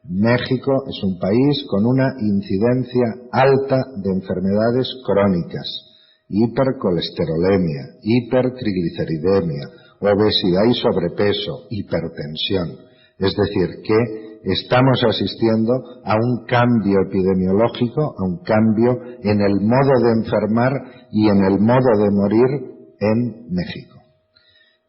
México es un país con una incidencia alta de enfermedades crónicas, hipercolesterolemia, hipertrigliceridemia, obesidad y sobrepeso, hipertensión. Es decir, que estamos asistiendo a un cambio epidemiológico, a un cambio en el modo de enfermar y en el modo de morir en México.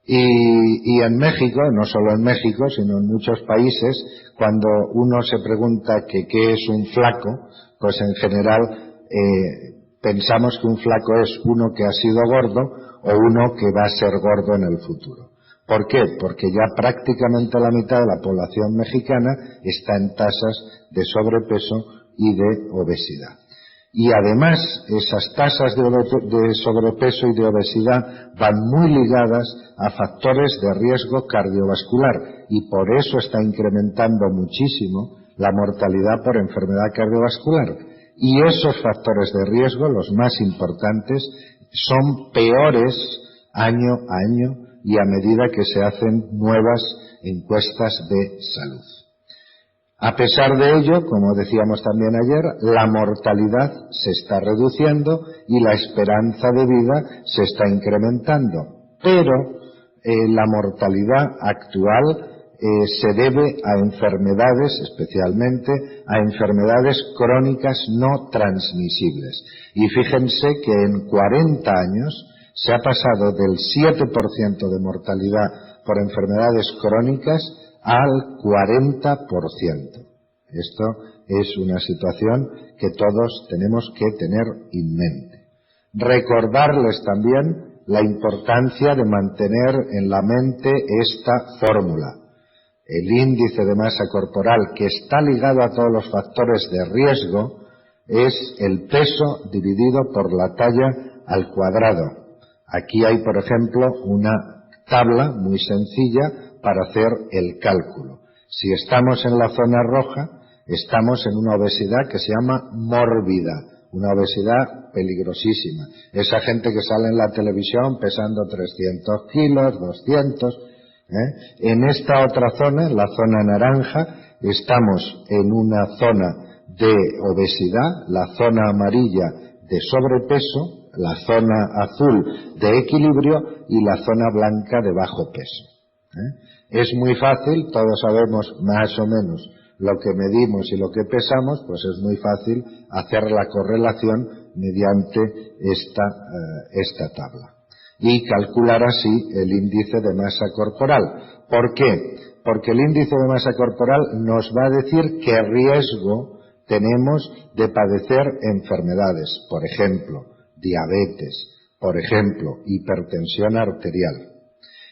Y en México, no solo en México, sino en muchos países, cuando uno se pregunta que qué es un flaco, pues en general pensamos que un flaco es uno que ha sido gordo o uno que va a ser gordo en el futuro. ¿Por qué? Porque ya prácticamente la mitad de la población mexicana está en tasas de sobrepeso y de obesidad. Y además esas tasas de sobrepeso y de obesidad van muy ligadas a factores de riesgo cardiovascular y por eso está incrementando muchísimo la mortalidad por enfermedad cardiovascular. Y esos factores de riesgo, los más importantes, son peores año a año y a medida que se hacen nuevas encuestas de salud. A pesar de ello, como decíamos también ayer, la mortalidad se está reduciendo y la esperanza de vida se está incrementando. Pero la mortalidad actual se debe a enfermedades, especialmente a enfermedades crónicas no transmisibles. Y fíjense que en 40 años se ha pasado del 7% de mortalidad por enfermedades crónicas al 40%. Esto es una situación que todos tenemos que tener en mente. Recordarles también la importancia de mantener en la mente esta fórmula. El índice de masa corporal, que está ligado a todos los factores de riesgo, es el peso dividido por la talla al cuadrado. Aquí hay, por ejemplo, una tabla muy sencilla para hacer el cálculo. Si estamos en la zona roja, estamos en una obesidad que se llama mórbida, una obesidad peligrosísima. Esa gente que sale en la televisión pesando 300 kilos, 200. En esta otra zona, en la zona naranja, estamos en una zona de obesidad, la zona amarilla de sobrepeso, la zona azul de equilibrio y la zona blanca de bajo peso. Es muy fácil, todos sabemos más o menos lo que medimos y lo que pesamos, pues es muy fácil hacer la correlación mediante esta tabla y calcular así el índice de masa corporal. ¿Por qué? Porque el índice de masa corporal nos va a decir qué riesgo tenemos de padecer enfermedades, por ejemplo, diabetes, por ejemplo, hipertensión arterial.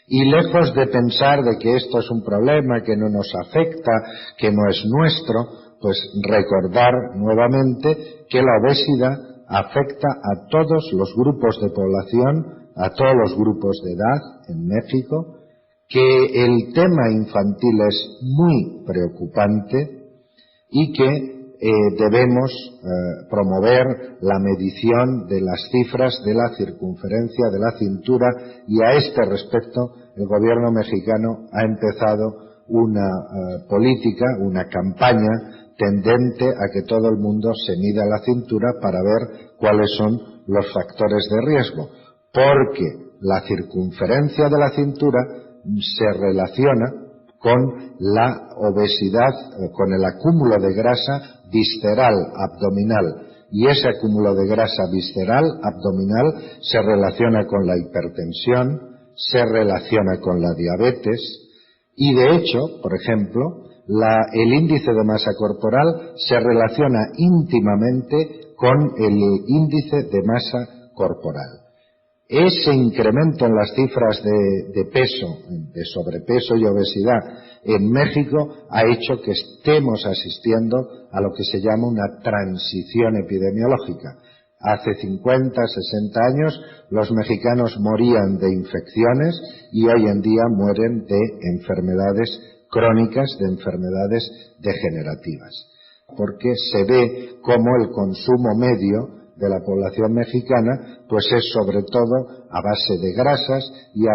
Y lejos de pensar de que esto es un problema que no nos afecta, que no es nuestro, pues recordar nuevamente que la obesidad afecta a todos los grupos de población, a todos los grupos de edad en México, que el tema infantil es muy preocupante y que debemos promover la medición de las cifras de la circunferencia de la cintura y a este respecto el gobierno mexicano ha empezado una política, una campaña tendente a que todo el mundo se mida la cintura para ver cuáles son los factores de riesgo, porque la circunferencia de la cintura se relaciona con la obesidad, con el acúmulo de grasa visceral abdominal, y ese acúmulo de grasa visceral abdominal se relaciona con la hipertensión, se relaciona con la diabetes y de hecho, por ejemplo, el índice de masa corporal se relaciona íntimamente con el índice de masa corporal. Ese incremento en las cifras de peso, de sobrepeso y obesidad en México ha hecho que estemos asistiendo a lo que se llama una transición epidemiológica. Hace 50, 60 años los mexicanos morían de infecciones y hoy en día mueren de enfermedades crónicas, de enfermedades degenerativas, porque se ve como el consumo medio de la población mexicana pues es sobre todo a base de grasas y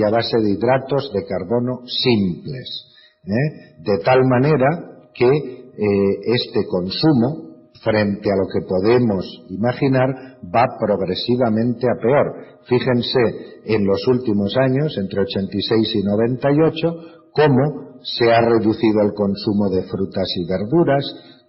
a base de hidratos de carbono simples, de tal manera que este consumo, frente a lo que podemos imaginar, va progresivamente a peor. Fíjense en los últimos años, entre 86 y 98, cómo se ha reducido el consumo de frutas y verduras,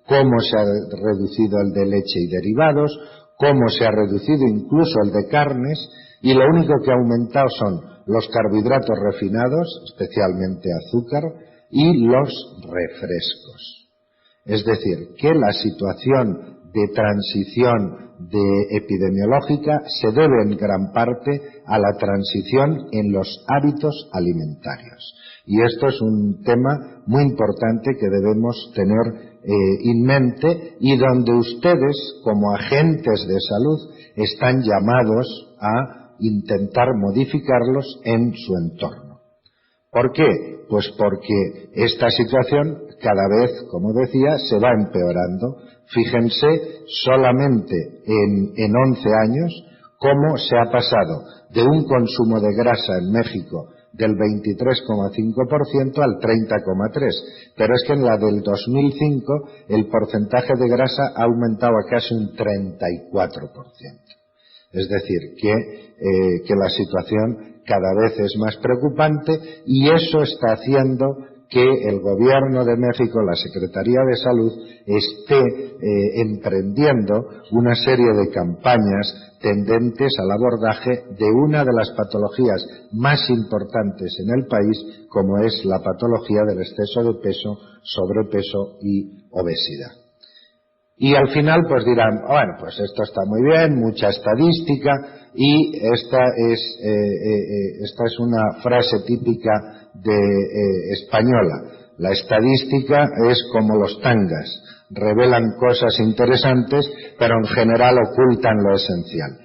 cómo se ha reducido el de leche y derivados, cómo se ha reducido incluso el de carnes, y lo único que ha aumentado son los carbohidratos refinados, especialmente azúcar, y los refrescos. Es decir, que la situación de transición epidemiológica se debe en gran parte a la transición en los hábitos alimentarios. Y esto es un tema muy importante que debemos tener en mente y donde ustedes, como agentes de salud, están llamados a intentar modificarlos en su entorno. ¿Por qué? Pues porque esta situación cada vez, como decía, se va empeorando. Fíjense solamente en 11 años cómo se ha pasado de un consumo de grasa en México del 23,5% al 30,3%. Pero es que en la del 2005 el porcentaje de grasa ha aumentado a casi un 34%. Es decir, que la situación cada vez es más preocupante y eso está haciendo que el Gobierno de México, la Secretaría de Salud, esté emprendiendo una serie de campañas tendentes al abordaje de una de las patologías más importantes en el país, como es la patología del exceso de peso, sobrepeso y obesidad. Y al final pues dirán, bueno, pues esto está muy bien, mucha estadística, y esta es una frase típica española. La estadística es como los tangas, revelan cosas interesantes, pero en general ocultan lo esencial.